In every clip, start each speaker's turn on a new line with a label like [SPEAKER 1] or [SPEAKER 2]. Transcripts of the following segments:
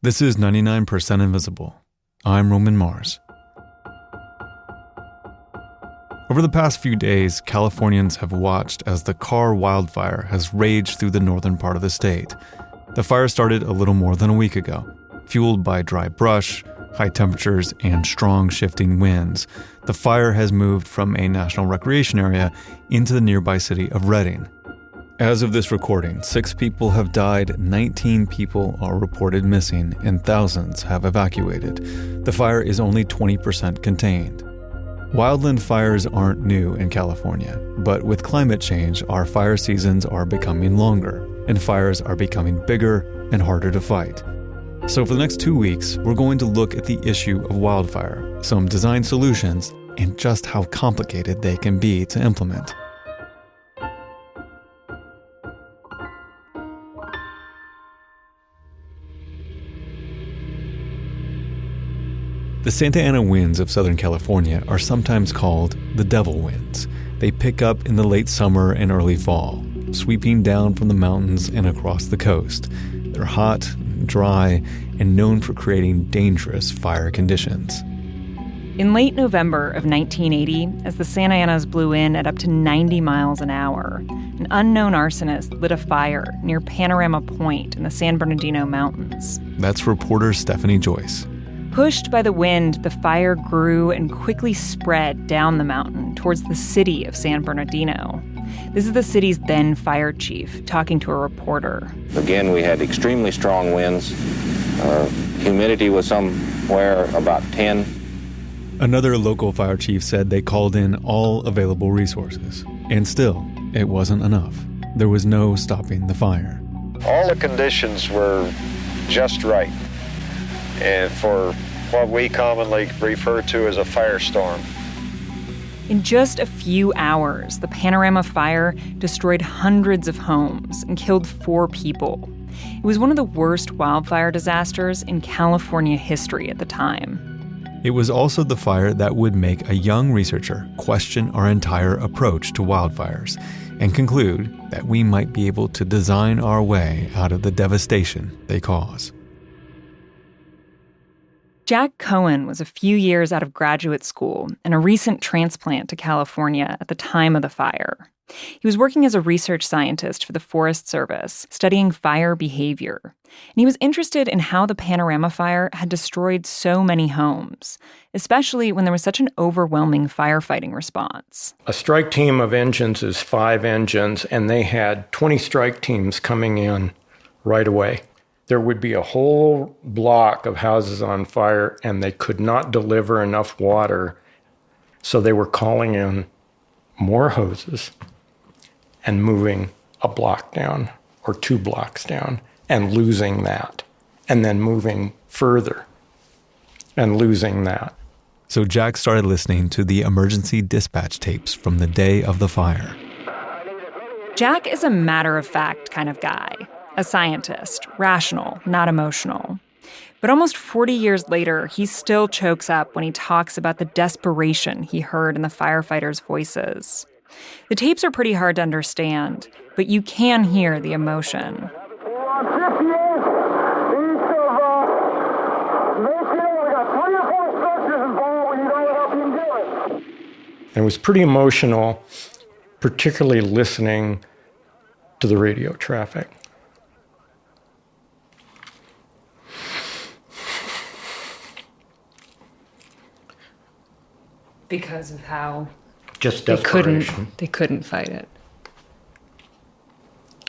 [SPEAKER 1] This is 99% Invisible. I'm Roman Mars. Over the past few days, Californians have watched as the Carr wildfire has raged through the northern part of the state. The fire started a little more than a week ago, fueled by dry brush, high temperatures, and strong shifting winds. The fire has moved from a national recreation area into the nearby city of Redding. As of this recording, 6 people have died, 19 people are reported missing, and thousands have evacuated. The fire is only 20% contained. Wildland fires aren't new in California, but with climate change, our fire seasons are becoming longer, and fires are becoming bigger and harder to fight. So for the next 2 weeks, we're going to look at the issue of wildfire, some design solutions, and just how complicated they can be to implement. The Santa Ana winds of Southern California are sometimes called the devil winds. They pick up in the late summer and early fall, sweeping down from the mountains and across the coast. They're hot, dry, and known for creating dangerous fire conditions.
[SPEAKER 2] In late November of 1980, as the Santa Anas blew in at up to 90 miles an hour, an unknown arsonist lit a fire near Panorama Point in the San Bernardino Mountains.
[SPEAKER 1] That's reporter Stephanie Joyce.
[SPEAKER 2] Pushed by the wind, the fire grew and quickly spread down the mountain towards the city of San Bernardino. This is the city's then fire chief talking to a reporter.
[SPEAKER 3] Again, we had extremely strong winds. Humidity was somewhere about 10.
[SPEAKER 1] Another local fire chief said they called in all available resources. And still, it wasn't enough. There was no stopping the fire.
[SPEAKER 4] All the conditions were just right, and for what we commonly refer to as a firestorm.
[SPEAKER 2] In just a few hours, the Panorama Fire destroyed hundreds of homes and killed 4 people. It was one of the worst wildfire disasters in California history at the time.
[SPEAKER 1] It was also the fire that would make a young researcher question our entire approach to wildfires and conclude that we might be able to design our way out of the devastation they cause.
[SPEAKER 2] Jack Cohen was a few years out of graduate school and a recent transplant to California at the time of the fire. He was working as a research scientist for the Forest Service, studying fire behavior. And he was interested in how the Panorama Fire had destroyed so many homes, especially when there was such an overwhelming firefighting response.
[SPEAKER 5] A strike team of engines is 5 engines, and they had 20 strike teams coming in right away. There would be a whole block of houses on fire, and they could not deliver enough water, so they were calling in more hoses and moving a block down or 2 blocks down and losing that, and then moving further and losing that.
[SPEAKER 1] So Jack started listening to the emergency dispatch tapes from the day of the fire.
[SPEAKER 2] Jack is a matter-of-fact kind of guy, a scientist, rational, not emotional. But almost 40 years later, he still chokes up when he talks about the desperation he heard in the firefighters' voices. The tapes are pretty hard to understand, but you can hear the emotion.
[SPEAKER 5] And it was pretty emotional, particularly listening to the radio traffic.
[SPEAKER 2] Because of how
[SPEAKER 5] just desperation.
[SPEAKER 2] They couldn't fight it.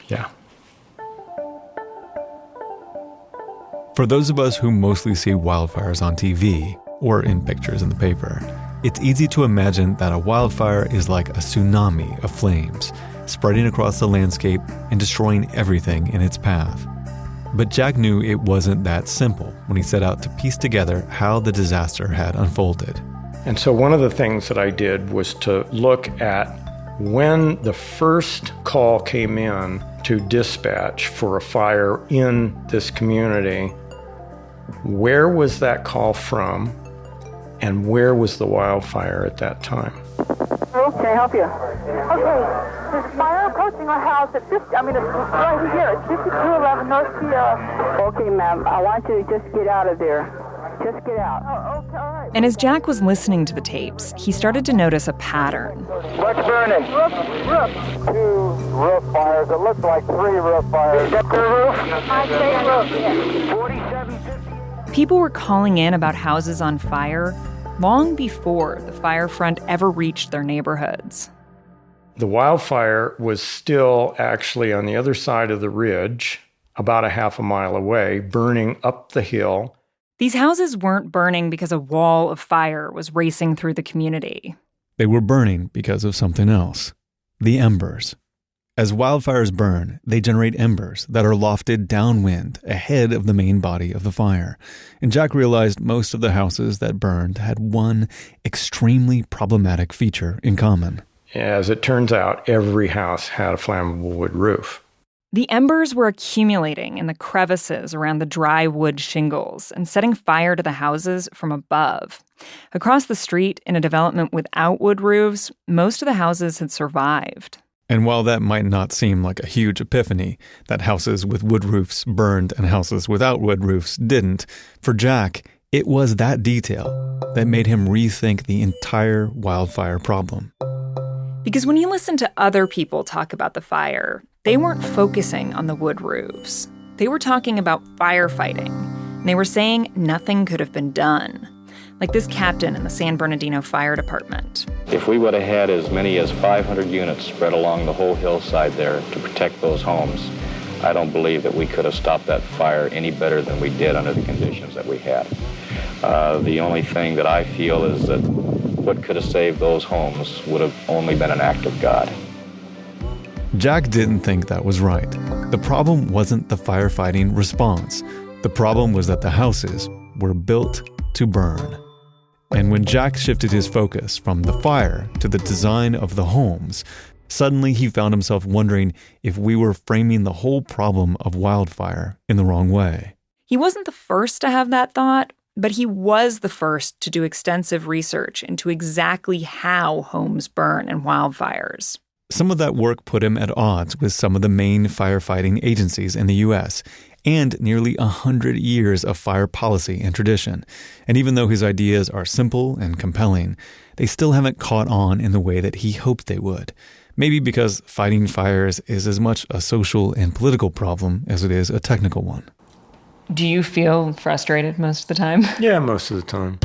[SPEAKER 5] Yeah.
[SPEAKER 1] For those of us who mostly see wildfires on TV or in pictures in the paper, it's easy to imagine that a wildfire is like a tsunami of flames, spreading across the landscape and destroying everything in its path. But Jack knew it wasn't that simple when he set out to piece together how the disaster had unfolded.
[SPEAKER 5] And so one of the things that I did was to look at when the first call came in to dispatch for a fire in this community, where was that call from and where was the wildfire at that time?
[SPEAKER 6] Can I help you? Okay, there's a fire approaching our house at 50, it's right here, it's 5211 North Sierra. Okay, ma'am, I want you to just get out of there. Just get out. Oh, okay, all right.
[SPEAKER 2] And as Jack was listening to the tapes, he started to notice a pattern.
[SPEAKER 4] What's burning? Roof. 2 roof fires. It looks like 3 roof fires. Is that the roof?
[SPEAKER 6] I'd say roof,
[SPEAKER 4] 4750.
[SPEAKER 2] People were calling in about houses on fire long before the fire front ever reached their neighborhoods.
[SPEAKER 5] The wildfire was still actually on the other side of the ridge, about a half a mile away, burning up the hill.
[SPEAKER 2] These houses weren't burning because a wall of fire was racing through the community.
[SPEAKER 1] They were burning because of something else. The embers. As wildfires burn, they generate embers that are lofted downwind ahead of the main body of the fire. And Jack realized most of the houses that burned had one extremely problematic feature in common.
[SPEAKER 5] As it turns out, every house had a flammable wood roof.
[SPEAKER 2] The embers were accumulating in the crevices around the dry wood shingles and setting fire to the houses from above. Across the street, in a development without wood roofs, most of the houses had survived.
[SPEAKER 1] And while that might not seem like a huge epiphany, that houses with wood roofs burned and houses without wood roofs didn't, for Jack, it was that detail that made him rethink the entire wildfire problem.
[SPEAKER 2] Because when you listen to other people talk about the fire, they weren't focusing on the wood roofs. They were talking about firefighting. And they were saying nothing could have been done. Like this captain in the San Bernardino Fire Department.
[SPEAKER 3] If we would have had as many as 500 units spread along the whole hillside there to protect those homes, I don't believe that we could have stopped that fire any better than we did under the conditions that we had. The only thing that I feel is that what could have saved those homes would have only been an act of God.
[SPEAKER 1] Jack didn't think that was right. The problem wasn't the firefighting response. The problem was that the houses were built to burn. And when Jack shifted his focus from the fire to the design of the homes, suddenly he found himself wondering if we were framing the whole problem of wildfire in the wrong way.
[SPEAKER 2] He wasn't the first to have that thought, but he was the first to do extensive research into exactly how homes burn in wildfires.
[SPEAKER 1] Some of that work put him at odds with some of the main firefighting agencies in the U.S., and nearly 100 years of fire policy and tradition. And even though his ideas are simple and compelling, they still haven't caught on in the way that he hoped they would. Maybe because fighting fires is as much a social and political problem as it is a technical one.
[SPEAKER 2] Do you feel frustrated most of the time?
[SPEAKER 5] Yeah, most of the time.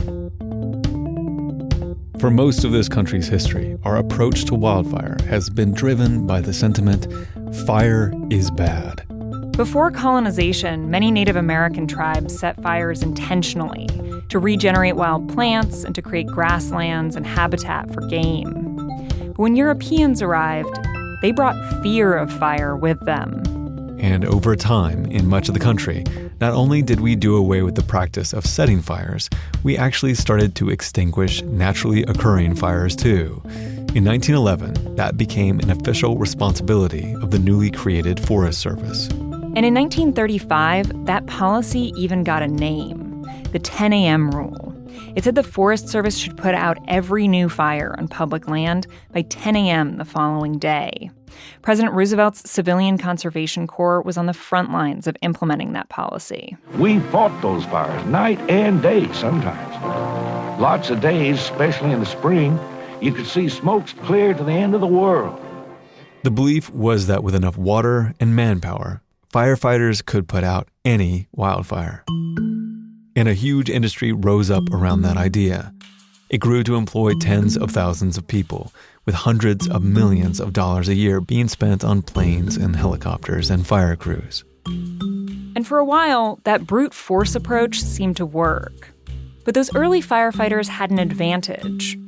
[SPEAKER 1] For most of this country's history, our approach to wildfire has been driven by the sentiment, fire is bad.
[SPEAKER 2] Before colonization, many Native American tribes set fires intentionally to regenerate wild plants and to create grasslands and habitat for game. But when Europeans arrived, they brought fear of fire with them.
[SPEAKER 1] And over time, in much of the country, not only did we do away with the practice of setting fires, we actually started to extinguish naturally occurring fires too. In 1911, that became an official responsibility of the newly created Forest Service.
[SPEAKER 2] And in 1935, that policy even got a name, the 10 a.m. rule. It said the Forest Service should put out every new fire on public land by 10 a.m. the following day. President Roosevelt's Civilian Conservation Corps was on the front lines of implementing that policy.
[SPEAKER 7] We fought those fires night and day sometimes. Lots of days, especially in the spring, you could see smokes clear to the end of the world.
[SPEAKER 1] The belief was that with enough water and manpower, firefighters could put out any wildfire. And a huge industry rose up around that idea. It grew to employ tens of thousands of people, with hundreds of millions of dollars a year being spent on planes and helicopters and fire crews.
[SPEAKER 2] And for a while, that brute force approach seemed to work. But those early firefighters had an advantage.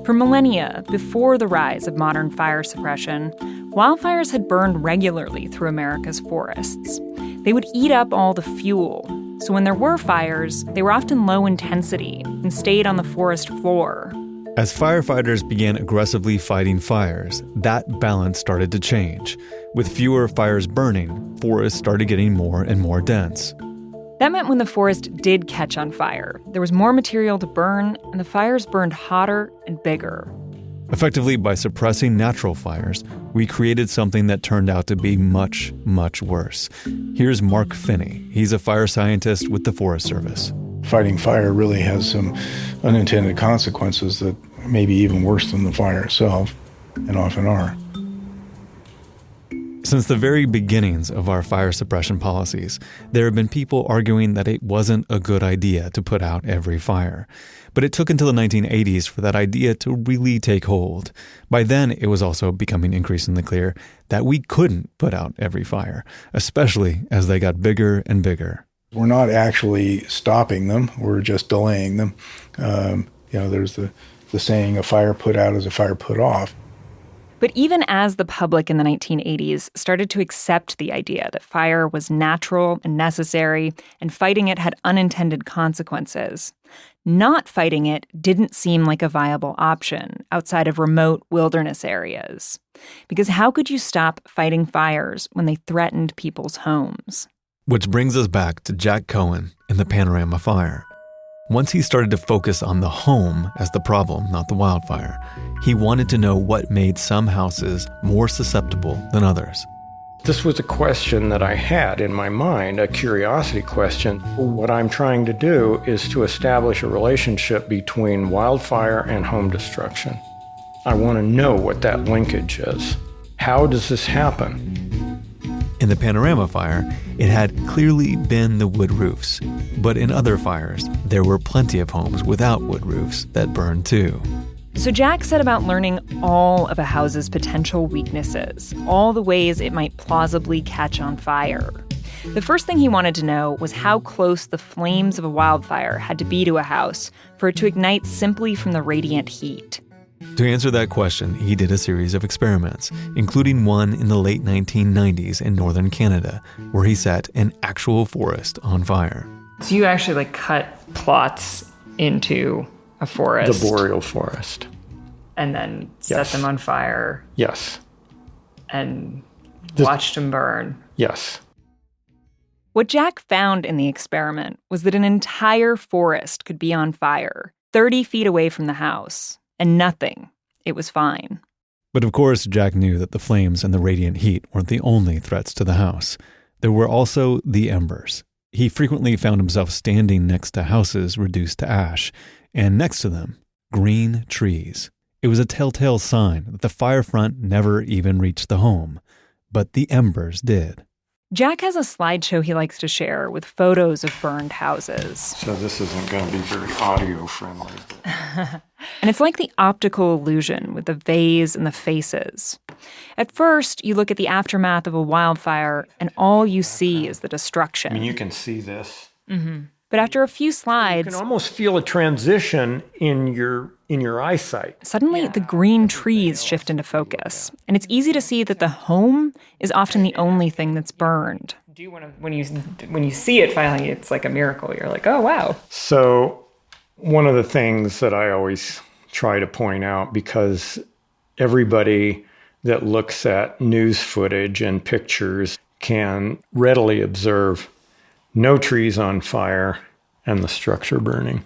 [SPEAKER 2] For millennia, before the rise of modern fire suppression, wildfires had burned regularly through America's forests. They would eat up all the fuel, so when there were fires, they were often low intensity and stayed on the forest floor.
[SPEAKER 1] As firefighters began aggressively fighting fires, that balance started to change. With fewer fires burning, forests started getting more and more dense.
[SPEAKER 2] That meant when the forest did catch on fire, there was more material to burn, and the fires burned hotter and bigger.
[SPEAKER 1] Effectively, by suppressing natural fires, we created something that turned out to be much, much worse. Here's Mark Finney. He's a fire scientist with the Forest Service.
[SPEAKER 8] Fighting fire really has some unintended consequences that may be even worse than the fire itself, and often are.
[SPEAKER 1] Since the very beginnings of our fire suppression policies, there have been people arguing that it wasn't a good idea to put out every fire. But it took until the 1980s for that idea to really take hold. By then, it was also becoming increasingly clear that we couldn't put out every fire, especially as they got bigger and bigger.
[SPEAKER 8] We're not actually stopping them, we're just delaying them. There's the saying, a fire put out is a fire put off.
[SPEAKER 2] But even as the public in the 1980s started to accept the idea that fire was natural and necessary and fighting it had unintended consequences, not fighting it didn't seem like a viable option outside of remote wilderness areas. Because how could you stop fighting fires when they threatened people's homes?
[SPEAKER 1] Which brings us back to Jack Cohen and the Panorama Fire. Once he started to focus on the home as the problem, not the wildfire, he wanted to know what made some houses more susceptible than others.
[SPEAKER 5] This was a question that I had in my mind, a curiosity question. What I'm trying to do is to establish a relationship between wildfire and home destruction. I want to know what that linkage is. How does this happen?
[SPEAKER 1] In the Panorama Fire, it had clearly been the wood roofs. But in other fires, there were plenty of homes without wood roofs that burned too.
[SPEAKER 2] So Jack set about learning all of a house's potential weaknesses, all the ways it might plausibly catch on fire. The first thing he wanted to know was how close the flames of a wildfire had to be to a house for it to ignite simply from the radiant heat.
[SPEAKER 1] To answer that question, he did a series of experiments, including one in the late 1990s in northern Canada, where he set an actual forest on fire.
[SPEAKER 2] So you actually cut plots into a forest?
[SPEAKER 5] The boreal forest.
[SPEAKER 2] And then set them on fire?
[SPEAKER 5] Yes.
[SPEAKER 2] And watched them burn?
[SPEAKER 5] Yes.
[SPEAKER 2] What Jack found in the experiment was that an entire forest could be on fire, 30 feet away from the house. And nothing. It was fine.
[SPEAKER 1] But of course, Jack knew that the flames and the radiant heat weren't the only threats to the house. There were also the embers. He frequently found himself standing next to houses reduced to ash, and next to them, green trees. It was a telltale sign that the fire front never even reached the home. But the embers did.
[SPEAKER 2] Jack has a slideshow he likes to share with photos of burned houses.
[SPEAKER 5] So this isn't going to be very audio friendly.
[SPEAKER 2] And it's like the optical illusion with the vase and the faces. At first, you look at the aftermath of a wildfire and all you see is the destruction.
[SPEAKER 5] I mean, you can see this.
[SPEAKER 2] Mm-hmm. But after a few slides,
[SPEAKER 5] you can almost feel a transition in your eyesight.
[SPEAKER 2] Suddenly, the green trees shift into focus, and it's easy to see that the home is often the only thing that's burned. When you see it finally, it's like a miracle. You're like, oh wow.
[SPEAKER 5] So, one of the things that I always try to point out, because everybody that looks at news footage and pictures can readily observe no trees on fire, and the structure burning.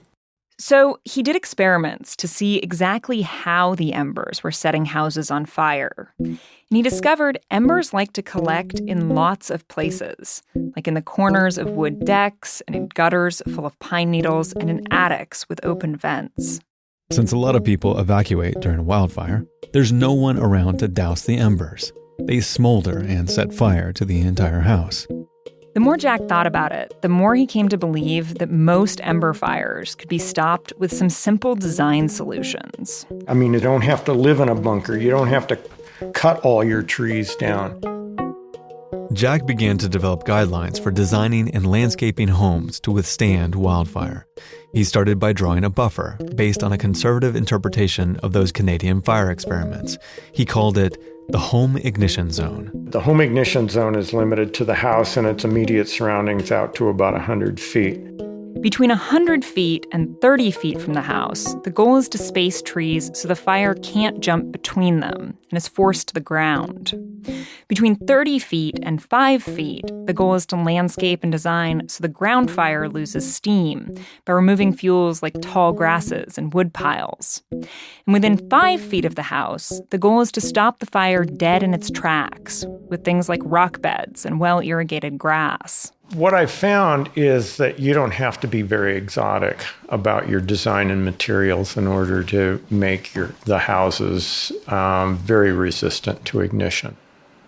[SPEAKER 2] So he did experiments to see exactly how the embers were setting houses on fire. And he discovered embers like to collect in lots of places, like in the corners of wood decks and in gutters full of pine needles and in attics with open vents.
[SPEAKER 1] Since a lot of people evacuate during a wildfire, there's no one around to douse the embers. They smolder and set fire to the entire house.
[SPEAKER 2] The more Jack thought about it, the more he came to believe that most ember fires could be stopped with some simple design solutions.
[SPEAKER 5] I mean, you don't have to live in a bunker. You don't have to cut all your trees down.
[SPEAKER 1] Jack began to develop guidelines for designing and landscaping homes to withstand wildfire. He started by drawing a buffer based on a conservative interpretation of those Canadian fire experiments. He called it the home ignition zone.
[SPEAKER 5] The home ignition zone is limited to the house and its immediate surroundings out to about 100 feet.
[SPEAKER 2] Between 100 feet and 30 feet from the house, the goal is to space trees so the fire can't jump between them and is forced to the ground. Between 30 feet and 5 feet, the goal is to landscape and design so the ground fire loses steam by removing fuels like tall grasses and wood piles. And within 5 feet of the house, the goal is to stop the fire dead in its tracks with things like rock beds and well-irrigated grass.
[SPEAKER 5] What I've found is that you don't have to be very exotic about your design and materials in order to make the houses very resistant to ignition.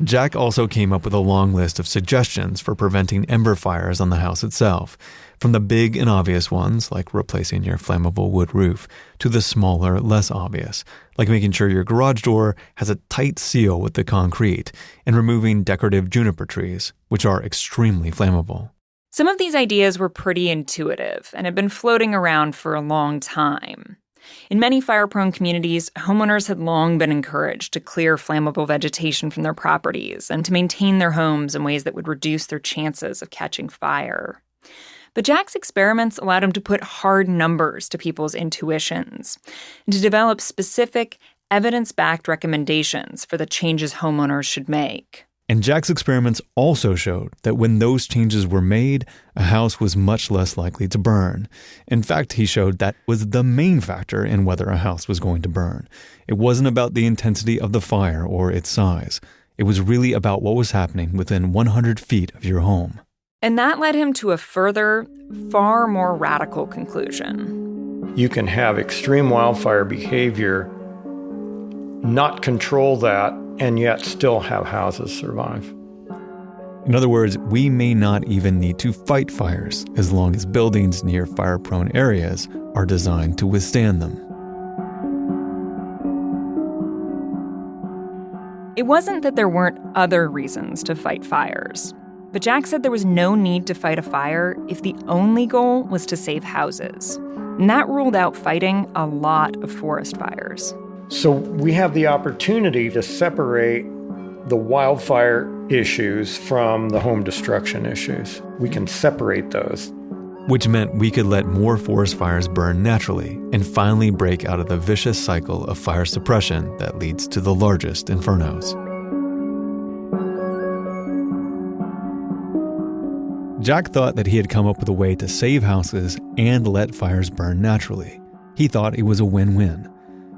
[SPEAKER 1] Jack also came up with a long list of suggestions for preventing ember fires on the house itself, from the big and obvious ones, like replacing your flammable wood roof, to the smaller, less obvious, like making sure your garage door has a tight seal with the concrete and removing decorative juniper trees, which are extremely flammable.
[SPEAKER 2] Some of these ideas were pretty intuitive and had been floating around for a long time. In many fire-prone communities, homeowners had long been encouraged to clear flammable vegetation from their properties and to maintain their homes in ways that would reduce their chances of catching fire. But Jack's experiments allowed him to put hard numbers to people's intuitions and to develop specific, evidence-backed recommendations for the changes homeowners should make.
[SPEAKER 1] And Jack's experiments also showed that when those changes were made, a house was much less likely to burn. In fact, he showed that was the main factor in whether a house was going to burn. It wasn't about the intensity of the fire or its size. It was really about what was happening within 100 feet of your home.
[SPEAKER 2] And that led him to a further, far more radical conclusion.
[SPEAKER 5] You can have extreme wildfire behavior, not control that, and yet still have houses survive.
[SPEAKER 1] In other words, we may not even need to fight fires as long as buildings near fire-prone areas are designed to withstand them.
[SPEAKER 2] It wasn't that there weren't other reasons to fight fires, but Jack said there was no need to fight a fire if the only goal was to save houses. And that ruled out fighting a lot of forest fires.
[SPEAKER 5] So we have the opportunity to separate the wildfire issues from the home destruction issues. We can separate those.
[SPEAKER 1] Which meant we could let more forest fires burn naturally and finally break out of the vicious cycle of fire suppression that leads to the largest infernos. Jack thought that he had come up with a way to save houses and let fires burn naturally. He thought it was a win-win.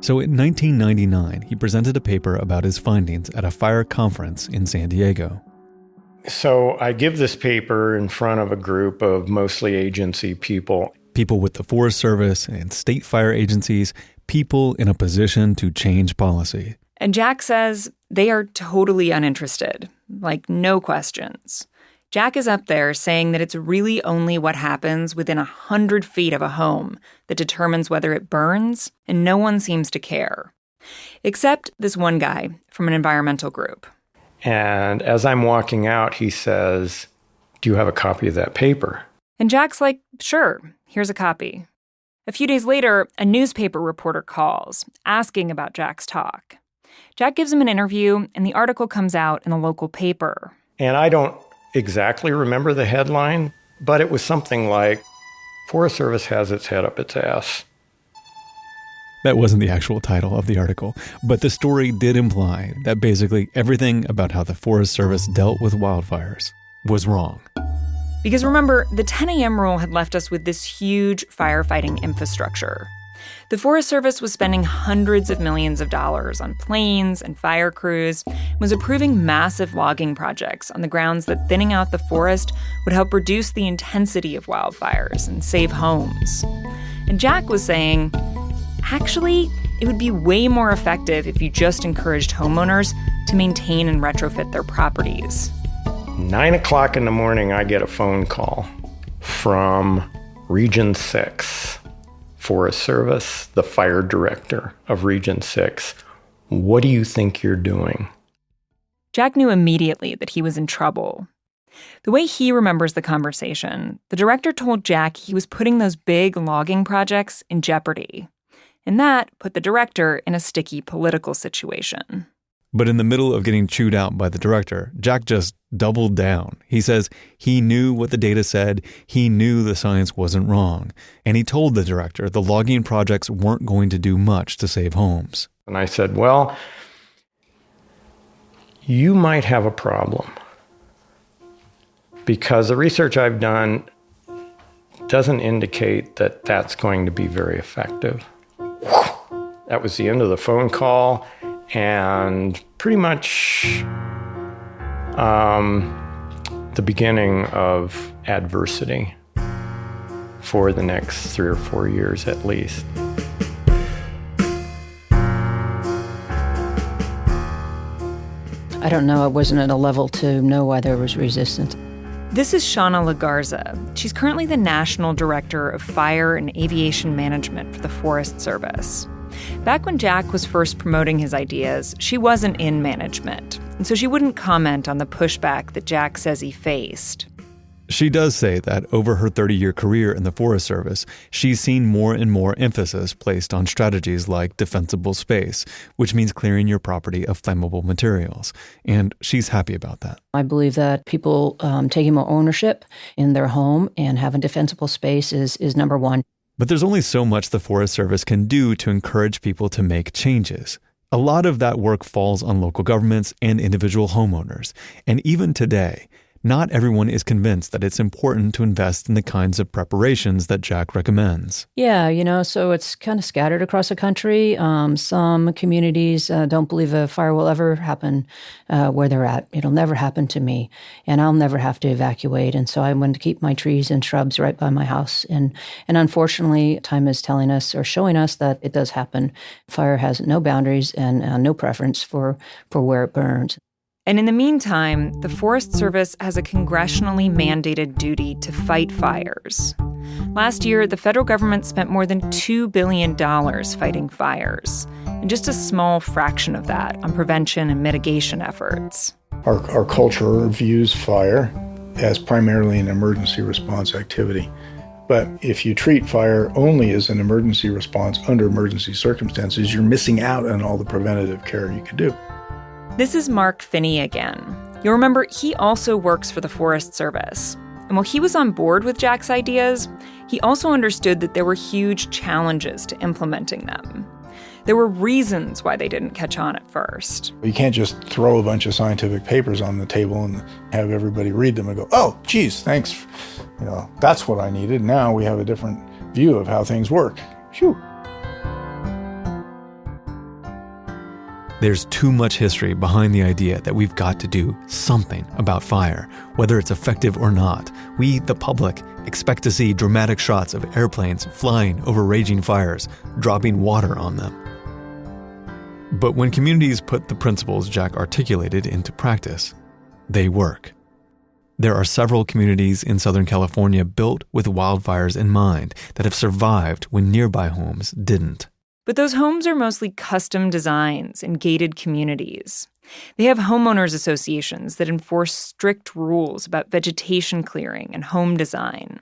[SPEAKER 1] So in 1999, he presented a paper about his findings at a fire conference in San Diego.
[SPEAKER 5] So I give this paper in front of a group of mostly agency people.
[SPEAKER 1] People with the Forest Service and state fire agencies, people in a position to change policy.
[SPEAKER 2] And Jack says they are totally uninterested, like no questions. Jack is up there saying that it's really only what happens within 100 feet of a home that determines whether it burns, and no one seems to care. Except this one guy from an environmental group.
[SPEAKER 5] And as I'm walking out, he says, "Do you have a copy of that paper?"
[SPEAKER 2] And Jack's like, "Sure, here's a copy." A few days later, a newspaper reporter calls, asking about Jack's talk. Jack gives him an interview, and the article comes out in the local paper.
[SPEAKER 5] And I don't exactly remember the headline, but it was something like, "Forest Service has its head up its ass."
[SPEAKER 1] That wasn't the actual title of the article, but the story did imply that basically everything about how the Forest Service dealt with wildfires was wrong.
[SPEAKER 2] Because remember, the 10 a.m. rule had left us with this huge firefighting infrastructure. The Forest Service was spending hundreds of millions of dollars on planes and fire crews, was approving massive logging projects on the grounds that thinning out the forest would help reduce the intensity of wildfires and save homes. And Jack was saying, actually, it would be way more effective if you just encouraged homeowners to maintain and retrofit their properties.
[SPEAKER 5] 9 o'clock in the morning, I get a phone call from Region 6. Forest Service, the fire director of Region 6. "What do you think you're doing?"
[SPEAKER 2] Jack knew immediately that he was in trouble. The way he remembers the conversation, the director told Jack he was putting those big logging projects in jeopardy. And that put the director in a sticky political situation.
[SPEAKER 1] But in the middle of getting chewed out by the director, Jack just doubled down. He says he knew what the data said, he knew the science wasn't wrong, and he told the director the logging projects weren't going to do much to save homes.
[SPEAKER 5] And I said, well, you might have a problem because the research I've done doesn't indicate that that's going to be very effective. That was the end of the phone call. And pretty much the beginning of adversity for the next 3 or 4 years at least.
[SPEAKER 9] I don't know. I wasn't at a level to know why there was resistance.
[SPEAKER 2] This is Shauna Lagarza. She's currently the National Director of Fire and Aviation Management for the Forest Service. Back when Jack was first promoting his ideas, she wasn't in management, and so she wouldn't comment on the pushback that Jack says he faced.
[SPEAKER 1] She does say that over her 30-year career in the Forest Service, she's seen more and more emphasis placed on strategies like defensible space, which means clearing your property of flammable materials. And she's happy about that.
[SPEAKER 9] I believe that people taking more ownership in their home and having defensible space is number one.
[SPEAKER 1] But there's only so much the Forest Service can do to encourage people to make changes. A lot of that work falls on local governments and individual homeowners. And even today, not everyone is convinced that it's important to invest in the kinds of preparations that Jack recommends.
[SPEAKER 9] Yeah, so it's kind of scattered across the country. Some communities don't believe a fire will ever happen where they're at. It'll never happen to me, and I'll never have to evacuate. And so I want to keep my trees and shrubs right by my house. And unfortunately, time is telling us or showing us that it does happen. Fire has no boundaries and no preference for where it burns.
[SPEAKER 2] And in the meantime, the Forest Service has a congressionally mandated duty to fight fires. Last year, the federal government spent more than $2 billion fighting fires, and just a small fraction of that on prevention and mitigation efforts.
[SPEAKER 8] Our culture views fire as primarily an emergency response activity. But if you treat fire only as an emergency response under emergency circumstances, you're missing out on all the preventative care you could do.
[SPEAKER 2] This is Mark Finney again. You'll remember he also works for the Forest Service. And while he was on board with Jack's ideas, he also understood that there were huge challenges to implementing them. There were reasons why they didn't catch on at first.
[SPEAKER 8] You can't just throw a bunch of scientific papers on the table and have everybody read them and go, oh, geez, thanks. That's what I needed. Now we have a different view of how things work. Phew.
[SPEAKER 1] There's too much history behind the idea that we've got to do something about fire, whether it's effective or not. We, the public, expect to see dramatic shots of airplanes flying over raging fires, dropping water on them. But when communities put the principles Jack articulated into practice, they work. There are several communities in Southern California built with wildfires in mind that have survived when nearby homes didn't.
[SPEAKER 2] But those homes are mostly custom designs in gated communities. They have homeowners associations that enforce strict rules about vegetation clearing and home design.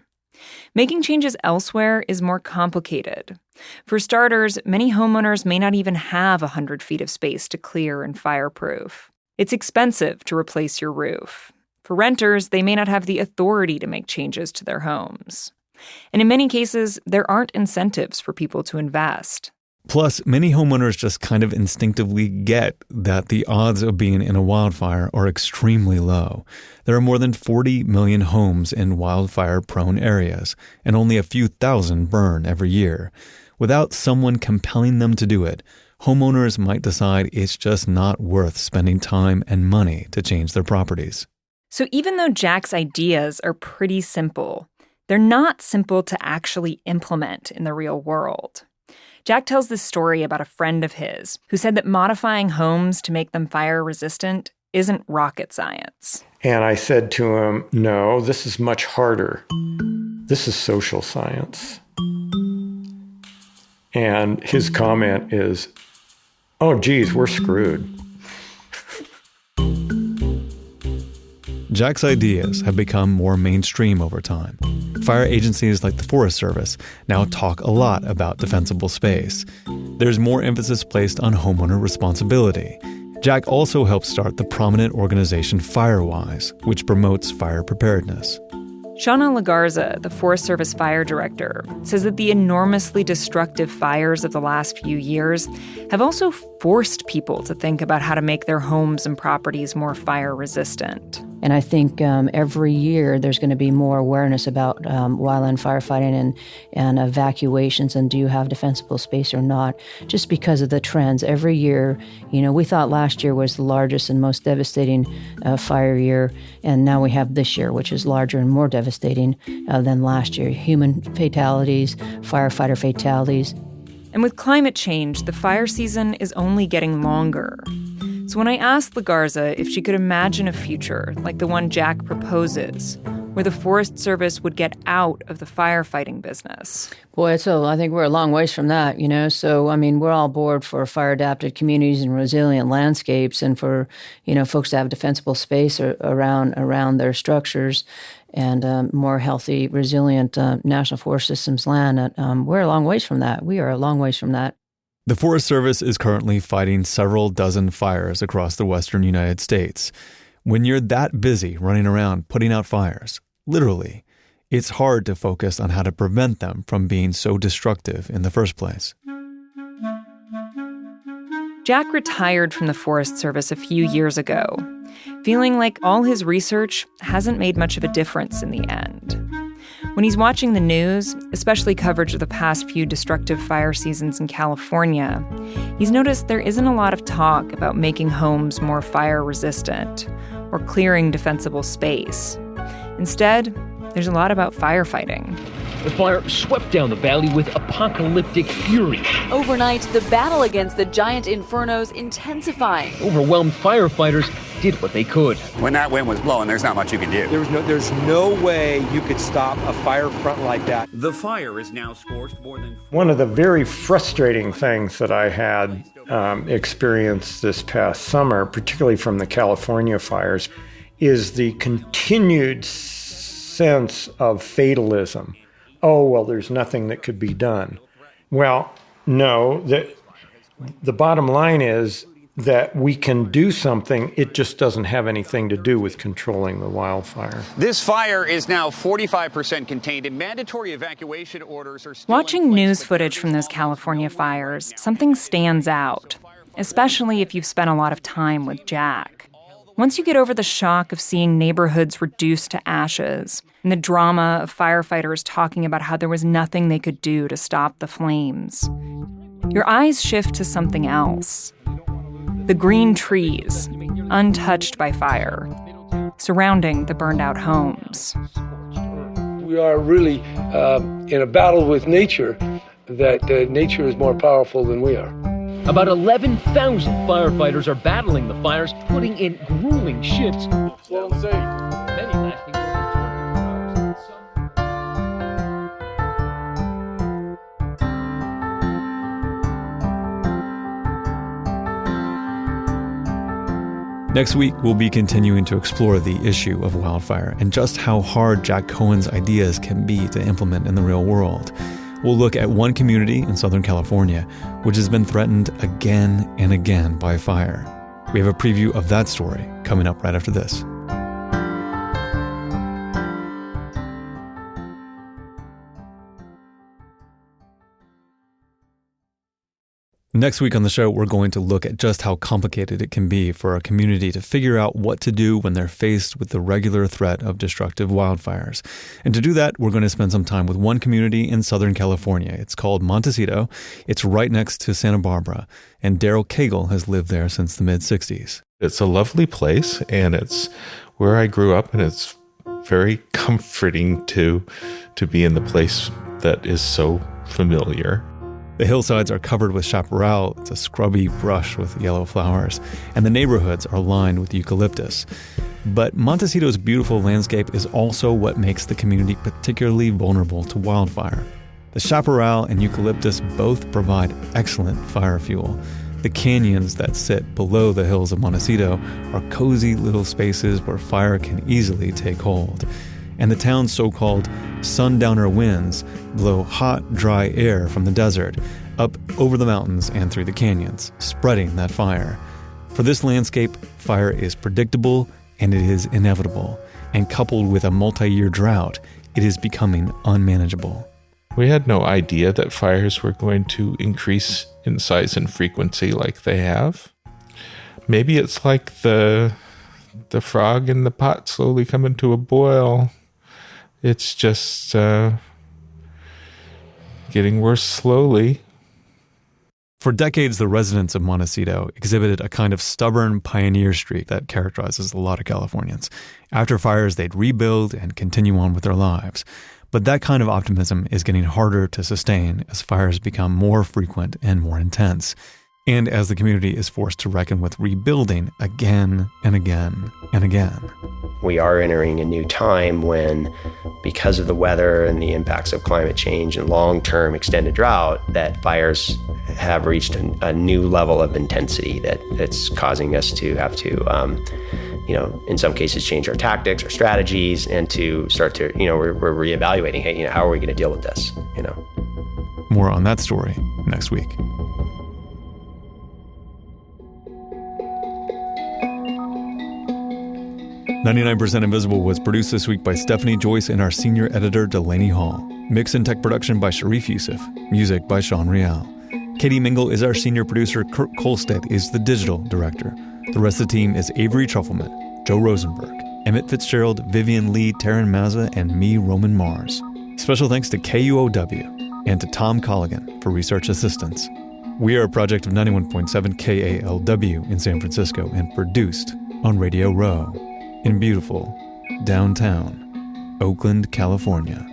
[SPEAKER 2] Making changes elsewhere is more complicated. For starters, many homeowners may not even have 100 feet of space to clear and fireproof. It's expensive to replace your roof. For renters, they may not have the authority to make changes to their homes. And in many cases, there aren't incentives for people to invest.
[SPEAKER 1] Plus, many homeowners just kind of instinctively get that the odds of being in a wildfire are extremely low. There are more than 40 million homes in wildfire-prone areas, and only a few thousand burn every year. Without someone compelling them to do it, homeowners might decide it's just not worth spending time and money to change their properties.
[SPEAKER 2] So even though Jack's ideas are pretty simple, they're not simple to actually implement in the real world. Jack tells this story about a friend of his who said that modifying homes to make them fire-resistant isn't rocket science.
[SPEAKER 5] And I said to him, no, this is much harder. This is social science. And his comment is, oh, geez, we're screwed.
[SPEAKER 1] Jack's ideas have become more mainstream over time. Fire agencies like the Forest Service now talk a lot about defensible space. There's more emphasis placed on homeowner responsibility, Jack also helped start the prominent organization Firewise, which promotes fire preparedness.
[SPEAKER 2] Shauna Lagarza, the Forest Service fire director, says that the enormously destructive fires of the last few years have also forced people to think about how to make their homes and properties more fire resistant.
[SPEAKER 9] And I think every year there's going to be more awareness about wildland firefighting and evacuations and do you have defensible space or not, just because of the trends. Every year, we thought last year was the largest and most devastating fire year, and now we have this year, which is larger and more devastating than last year. Human fatalities, firefighter fatalities.
[SPEAKER 2] And with climate change, the fire season is only getting longer. So when I asked Lagarza if she could imagine a future like the one Jack proposes, where the Forest Service would get out of the firefighting business.
[SPEAKER 9] Boy, I think we're a long ways from that, So, we're all aboard for fire-adapted communities and resilient landscapes and for, folks to have defensible space around their structures and more healthy, resilient national forest systems land. We're a long ways from that. We are a long ways from that.
[SPEAKER 1] The Forest Service is currently fighting several dozen fires across the western United States. When you're that busy running around putting out fires, literally, it's hard to focus on how to prevent them from being so destructive in the first place.
[SPEAKER 2] Jack retired from the Forest Service a few years ago, feeling like all his research hasn't made much of a difference in the end. When he's watching the news, especially coverage of the past few destructive fire seasons in California, he's noticed there isn't a lot of talk about making homes more fire resistant or clearing defensible space. Instead, there's a lot about firefighting.
[SPEAKER 10] The fire swept down the valley with apocalyptic fury.
[SPEAKER 11] Overnight, the battle against the giant infernos intensifying.
[SPEAKER 10] Overwhelmed firefighters did what they could.
[SPEAKER 12] When that wind was blowing, there's not much you can do.
[SPEAKER 13] There's no way you could stop a fire front like that.
[SPEAKER 12] The fire is now scorched more than...
[SPEAKER 5] One of the very frustrating things that I had experienced this past summer, particularly from the California fires, is the continued sense of fatalism. Oh, well, there's nothing that could be done. Well, no, the bottom line is that we can do something. It just doesn't have anything to do with controlling the wildfire.
[SPEAKER 12] This fire is now 45% contained and mandatory evacuation orders are still...
[SPEAKER 2] Watching news footage from those California fires, something stands out, especially if you've spent a lot of time with Jack. Once you get over the shock of seeing neighborhoods reduced to ashes and the drama of firefighters talking about how there was nothing they could do to stop the flames, your eyes shift to something else. The green trees, untouched by fire, surrounding the burned-out homes.
[SPEAKER 14] We are really in a battle with nature, that nature is more powerful than we are.
[SPEAKER 10] About 11,000 firefighters are battling the fires, putting in grueling shifts.
[SPEAKER 14] Slow and safe.
[SPEAKER 10] Many lasting more than 24
[SPEAKER 1] hours. Next week, we'll be continuing to explore the issue of wildfire and just how hard Jack Cohen's ideas can be to implement in the real world. We'll look at one community in Southern California, which has been threatened again and again by fire. We have a preview of that story coming up right after this. Next week on the show, we're going to look at just how complicated it can be for a community to figure out what to do when they're faced with the regular threat of destructive wildfires. And to do that, we're going to spend some time with one community in Southern California. It's called Montecito. It's right next to Santa Barbara. And Daryl Cagle has lived there since the mid-'60s.
[SPEAKER 15] It's a lovely place, and it's where I grew up, and it's very comforting to be in the place that is so familiar.
[SPEAKER 1] The hillsides are covered with chaparral. It's a scrubby brush with yellow flowers, and the neighborhoods are lined with eucalyptus. But Montecito's beautiful landscape is also what makes the community particularly vulnerable to wildfire. The chaparral and eucalyptus both provide excellent fire fuel. The canyons that sit below the hills of Montecito are cozy little spaces where fire can easily take hold. And the town's so-called sundowner winds blow hot, dry air from the desert up over the mountains and through the canyons, spreading that fire. For this landscape, fire is predictable and it is inevitable. And coupled with a multi-year drought, it is becoming unmanageable.
[SPEAKER 15] We had no idea that fires were going to increase in size and frequency like they have. Maybe it's like the frog in the pot slowly coming to a boil. It's just getting worse slowly.
[SPEAKER 1] For decades, the residents of Montecito exhibited a kind of stubborn pioneer streak that characterizes a lot of Californians. After fires, they'd rebuild and continue on with their lives. But that kind of optimism is getting harder to sustain as fires become more frequent and more intense, and as the community is forced to reckon with rebuilding again and again and again.
[SPEAKER 16] We are entering a new time when, because of the weather and the impacts of climate change and long-term extended drought, that fires have reached a new level of intensity that's causing us to have to, in some cases change our tactics, our strategies, and to start to, we're reevaluating, hey, how are we going to deal with this,
[SPEAKER 1] More on that story next week. "99% Invisible" was produced this week by Stephanie Joyce and our senior editor, Delaney Hall. Mix and tech production by Sharif Youssef. Music by Sean Rial. Katie Mingle is our senior producer. Kurt Kolstedt is the digital director. The rest of the team is Avery Trufelman, Joe Rosenberg, Emmett Fitzgerald, Vivian Lee, Taryn Mazza, and me, Roman Mars. Special thanks to KUOW and to Tom Colligan for research assistance. We are a project of 91.7 KALW in San Francisco and produced on Radio Row in beautiful downtown Oakland, California.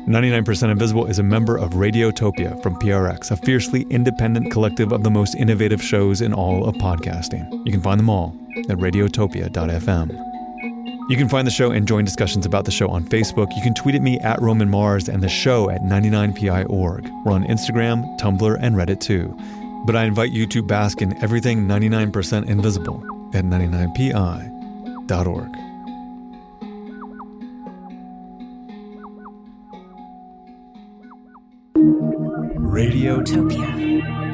[SPEAKER 1] 99% Invisible is a member of Radiotopia from PRX, a fiercely independent collective of the most innovative shows in all of podcasting. You can find them all at radiotopia.fm. You can find the show and join discussions about the show on Facebook. You can tweet at me at Roman Mars and the show at 99pi.org. We're on Instagram, Tumblr, and Reddit too. But I invite you to bask in everything 99% Invisible at 99pi.org.
[SPEAKER 17] Radiotopia.